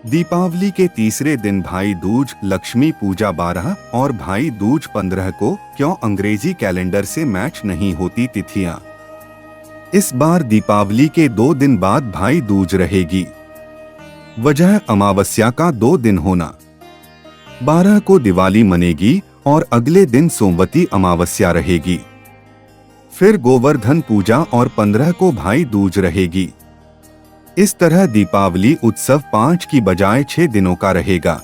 दीपावली के तीसरे दिन भाई दूज, लक्ष्मी पूजा 12 और भाई दूज 15 को क्यों अंग्रेजी कैलेंडर से मैच नहीं होती तिथियां? इस बार दीपावली के 2 दिन बाद भाई दूज रहेगी। वजह अमावस्या का 2 दिन होना। 12 को दिवाली मनेगी और अगले दिन सोमवती अमावस्या रहेगी। फिर गोवर्धन पूजा और 15 को भाई दूज रहेगी। इस तरह दीपावली उत्सव 5 की बजाय 6 दिनों का रहेगा।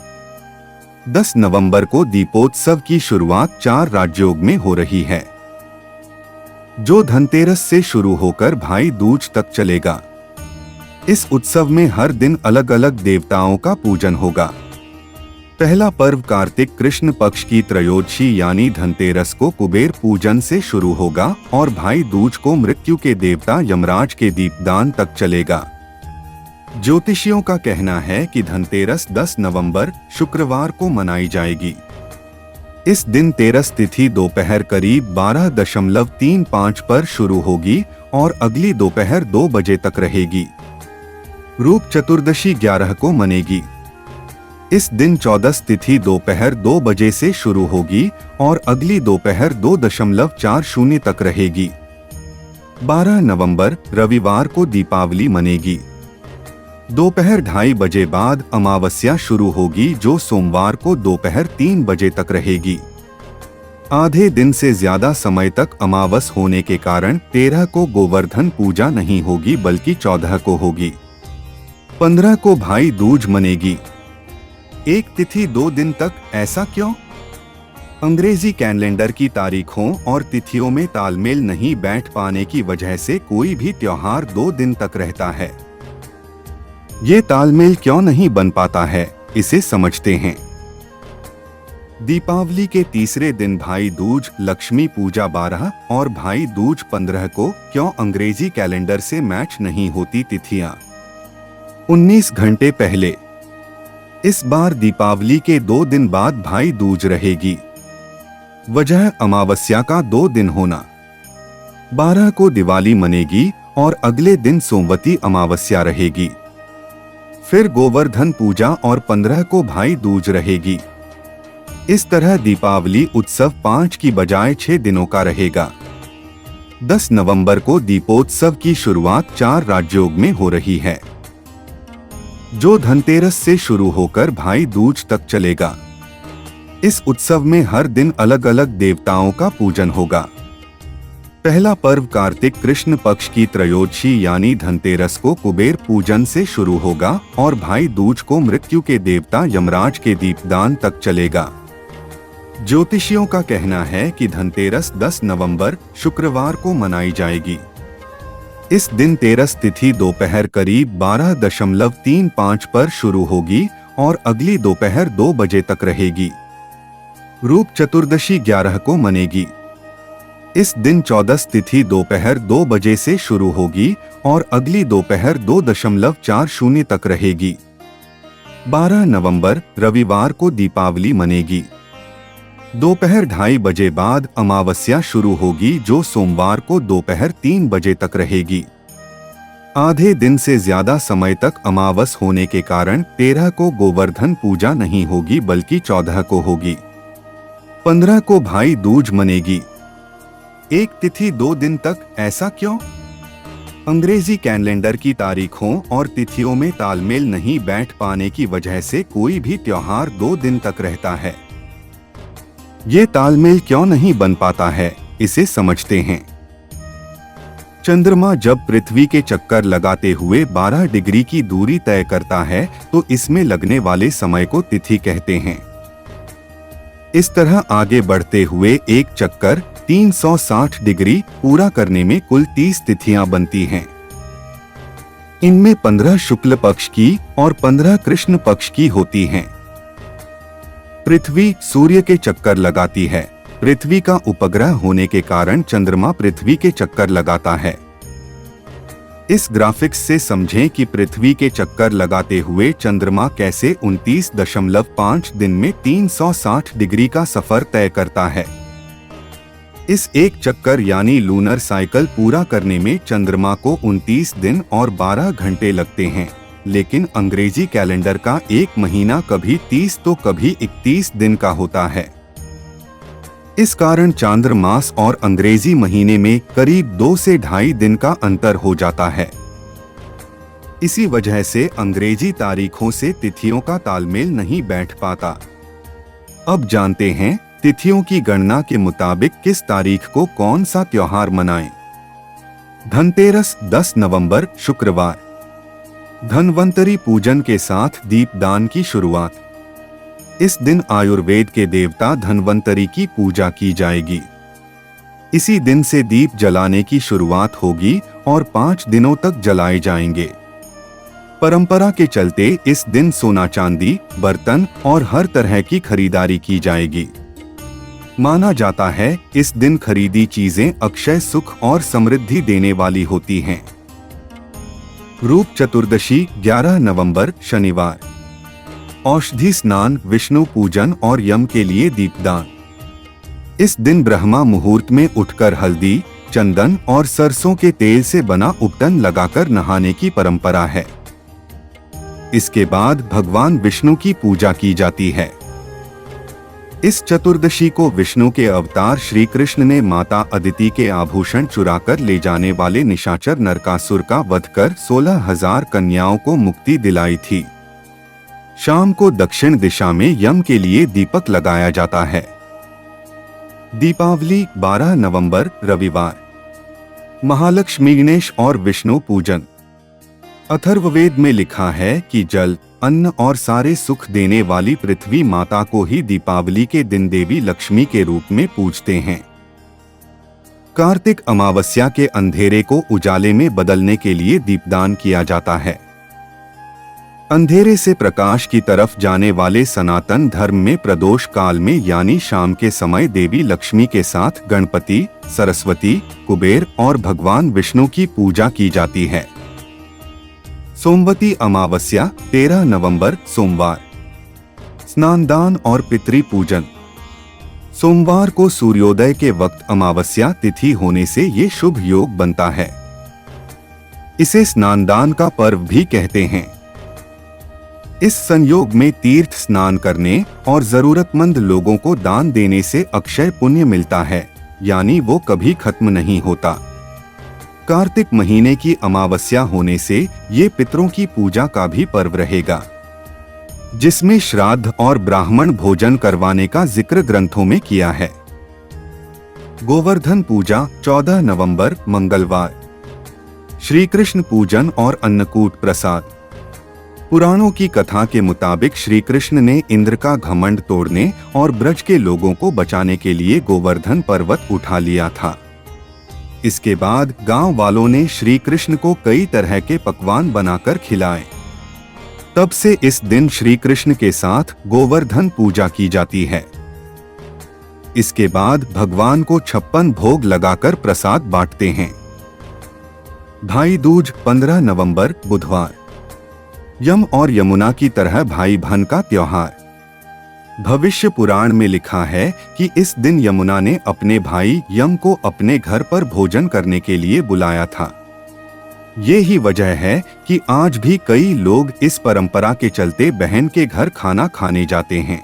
10 नवंबर को दीपोत्सव की शुरुआत 4 राजयोग में हो रही है, जो धनतेरस से शुरू होकर भाई दूज तक चलेगा। इस उत्सव में हर दिन अलग अलग देवताओं का पूजन होगा। पहला पर्व कार्तिक कृष्ण पक्ष की त्रयोदशी यानी धनतेरस को कुबेर पूजन से शुरू होगा और भाई दूज को मृत्यु के देवता यमराज के दीपदान तक चलेगा। ज्योतिषियों का कहना है कि धनतेरस 10 नवंबर शुक्रवार को मनाई जाएगी। इस दिन तेरस तिथि दोपहर करीब 12:35 पर शुरू होगी और अगली दोपहर 2 बजे तक रहेगी। रूप चतुर्दशी 11 को मनेगी। इस दिन 14 तिथि दोपहर 2 बजे से शुरू होगी और अगली दोपहर 2:40 तक रहेगी। 12 नवंबर रविवार को दीपावली मनेगी। दोपहर 2:30 बजे बाद अमावस्या शुरू होगी, जो सोमवार को दोपहर 3 बजे तक रहेगी। आधे दिन से ज्यादा समय तक अमावस होने के कारण 13 को गोवर्धन पूजा नहीं होगी बल्कि 14 को होगी। 15 को भाई दूज मनेगी। एक तिथि 2 दिन तक, ऐसा क्यों? अंग्रेजी कैलेंडर की तारीखों और तिथियों में तालमेल नहीं बैठ पाने की वजह से कोई भी त्योहार 2 दिन तक रहता है। ये तालमेल क्यों नहीं बन पाता है, इसे समझते हैं। दीपावली के तीसरे दिन भाई दूज, लक्ष्मी पूजा 12 और भाई दूज 15 को क्यों अंग्रेजी कैलेंडर से मैच नहीं होती तिथियां? 19 घंटे पहले। इस बार दीपावली के 2 दिन बाद भाई दूज रहेगी। वजह अमावस्या का 2 दिन होना। 12 को दिवाली मनेगी और अगले दिन सोमवती अमावस्या रहेगी। फिर गोवर्धन पूजा और 15 को भाई दूज रहेगी। इस तरह दीपावली उत्सव 5 की बजाय 6 दिनों का रहेगा। 10 नवंबर को दीपोत्सव की शुरुआत 4 राजयोग में हो रही है, जो धनतेरस से शुरू होकर भाई दूज तक चलेगा। इस उत्सव में हर दिन अलग अलग देवताओं का पूजन होगा। पहला पर्व कार्तिक कृष्ण पक्ष की त्रयोदशी यानी धनतेरस को कुबेर पूजन से शुरू होगा और भाई दूज को मृत्यु के देवता यमराज के दीपदान तक चलेगा। ज्योतिषियों का कहना है कि धनतेरस 10 नवंबर शुक्रवार को मनाई जाएगी। इस दिन तेरस तिथि दोपहर करीब 12:35 पर शुरू होगी और अगली दोपहर 2 बजे तक रहेगी। रूप चतुर्दशी 11 को मनेगी। इस दिन 14 तिथि दोपहर 2 बजे से शुरू होगी और अगली दोपहर 2:40 तक रहेगी। 12 नवंबर रविवार को दीपावली मनेगी। दोपहर 2:30 बजे बाद अमावस्या शुरू होगी, जो सोमवार को दोपहर 3 बजे तक रहेगी। आधे दिन से ज्यादा समय तक अमावस होने के कारण 13 को गोवर्धन पूजा नहीं होगी बल्कि 14 को होगी। 15 को भाई दूज मनेगी। एक तिथि 2 दिन तक, ऐसा क्यों? अंग्रेजी कैलेंडर की तारीखों और तिथियों में तालमेल नहीं बैठ पाने की वजह से कोई भी त्योहार 2 दिन तक रहता है। ये तालमेल क्यों नहीं बन पाता है, इसे समझते हैं। चंद्रमा जब पृथ्वी के चक्कर लगाते हुए 12 डिग्री की दूरी तय करता है तो इसमें लगने वाले समय को तिथि कहते हैं। इस तरह आगे बढ़ते हुए एक चक्कर 360 डिग्री पूरा करने में कुल 30 तिथियां बनती हैं। इनमें 15 शुक्ल पक्ष की और 15 कृष्ण पक्ष की होती हैं। पृथ्वी सूर्य के चक्कर लगाती है। पृथ्वी का उपग्रह होने के कारण चंद्रमा पृथ्वी के चक्कर लगाता है। इस ग्राफिक्स से समझें कि पृथ्वी के चक्कर लगाते हुए चंद्रमा कैसे 29.5 दिन में 360 डिग्री का सफर तय करता है। इस एक चक्कर यानी लूनर साइकिल पूरा करने में चंद्रमा को 29 दिन और 12 घंटे लगते हैं। लेकिन अंग्रेजी कैलेंडर का एक महीना कभी 30 तो कभी 31 दिन का होता है। इस कारण चांद्रमास और अंग्रेजी महीने में करीब 2 से 2.5 दिन का अंतर हो जाता है। इसी वजह से अंग्रेजी तारीखों से तिथियों का तालमेल नहीं बैठ पाता। अब जानते हैं तिथियों की गणना के मुताबिक किस तारीख को कौन सा त्योहार मनाएं। धनतेरस 10 नवंबर शुक्रवार। धन्वंतरी पूजन के साथ दीपदान की शुरुआत। इस दिन आयुर्वेद के देवता धन्वंतरी की पूजा की जाएगी। इसी दिन से दीप जलाने की शुरुआत होगी और 5 दिनों तक जलाए जाएंगे। परंपरा के चलते इस दिन सोना चांदी, बर्तन और हर तरह की खरीदारी की जाएगी। माना जाता है इस दिन खरीदी चीजें अक्षय सुख और समृद्धि देने वाली होती हैं। रूप चतुर्दशी 11 नवंबर शनिवार। औषधि स्नान, विष्णु पूजन और यम के लिए दीपदान। इस दिन ब्रह्मा मुहूर्त में उठकर हल्दी, चंदन और सरसों के तेल से बना उपटन लगाकर नहाने की परंपरा है। इसके बाद भगवान विष्णु की पूजा की जाती है। इस चतुर्दशी को विष्णु के अवतार श्री कृष्ण ने माता अदिति के आभूषण चुराकर ले जाने वाले निशाचर नरकासुर का वध कर 16,000 कन्याओं को मुक्ति दिलाई थी। शाम को दक्षिण दिशा में यम के लिए दीपक लगाया जाता है। दीपावली 12 नवंबर रविवार। महालक्ष्मी, गणेश और विष्णु पूजन। अथर्ववेद में लिखा है कि जल, अन्न और सारे सुख देने वाली पृथ्वी माता को ही दीपावली के दिन देवी लक्ष्मी के रूप में पूजते हैं। कार्तिक अमावस्या के अंधेरे को उजाले में बदलने के लिए दीपदान किया जाता है। अंधेरे से प्रकाश की तरफ जाने वाले सनातन धर्म में प्रदोष काल में यानी शाम के समय देवी लक्ष्मी के साथ गणपति, सरस्वती, कुबेर और भगवान विष्णु की पूजा की जाती है। सोमवती अमावस्या 13 नवंबर सोमवार। स्नानदान और पितृ पूजन। सोमवार को सूर्योदय के वक्त अमावस्या तिथि होने से ये शुभ योग बनता है। इसे स्नानदान का पर्व भी कहते हैं। इस संयोग में तीर्थ स्नान करने और जरूरतमंद लोगों को दान देने से अक्षय पुण्य मिलता है, यानी वो कभी खत्म नहीं होता। कार्तिक महीने की अमावस्या होने से ये पितरों की पूजा का भी पर्व रहेगा, जिसमें श्राद्ध और ब्राह्मण भोजन करवाने का जिक्र ग्रंथों में किया है। गोवर्धन पूजा 14 नवंबर मंगलवार। श्री कृष्ण पूजन और अन्नकूट प्रसाद। पुराणों की कथा के मुताबिक श्री कृष्ण ने इंद्र का घमंड तोड़ने और ब्रज के लोगों को बचाने के लिए गोवर्धन पर्वत उठा लिया था। इसके बाद गांव वालों ने श्री कृष्ण को कई तरह के पकवान बनाकर खिलाए। तब से इस दिन श्री कृष्ण के साथ गोवर्धन पूजा की जाती है। इसके बाद भगवान को 56 भोग लगाकर प्रसाद बांटते हैं। भाई दूज 15 नवंबर बुधवार। यम और यमुना की तरह भाई बहन का त्योहार। भविष्य पुराण में लिखा है कि इस दिन यमुना ने अपने भाई यम को अपने घर पर भोजन करने के लिए बुलाया था। ये ही वजह है कि आज भी कई लोग इस परंपरा के चलते बहन के घर खाना खाने जाते हैं।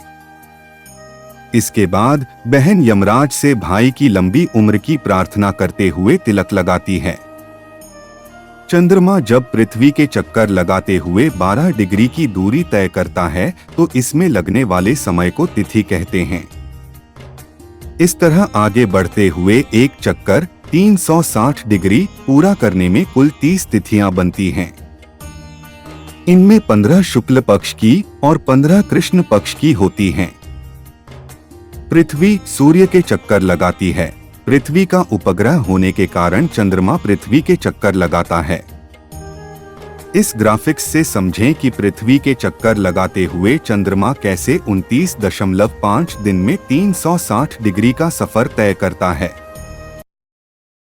इसके बाद बहन यमराज से भाई की लंबी उम्र की प्रार्थना करते हुए तिलक लगाती है। चंद्रमा जब पृथ्वी के चक्कर लगाते हुए 12 डिग्री की दूरी तय करता है तो इसमें लगने वाले समय को तिथि कहते हैं। इस तरह आगे बढ़ते हुए एक चक्कर 360 डिग्री पूरा करने में कुल 30 तिथियां बनती हैं। इनमें 15 शुक्ल पक्ष की और 15 कृष्ण पक्ष की होती हैं। पृथ्वी सूर्य के चक्कर लगाती है। पृथ्वी का उपग्रह होने के कारण चंद्रमा पृथ्वी के चक्कर लगाता है। इस ग्राफिक्स से समझें कि पृथ्वी के चक्कर लगाते हुए चंद्रमा कैसे 29.5 दिन में 360 डिग्री का सफर तय करता है।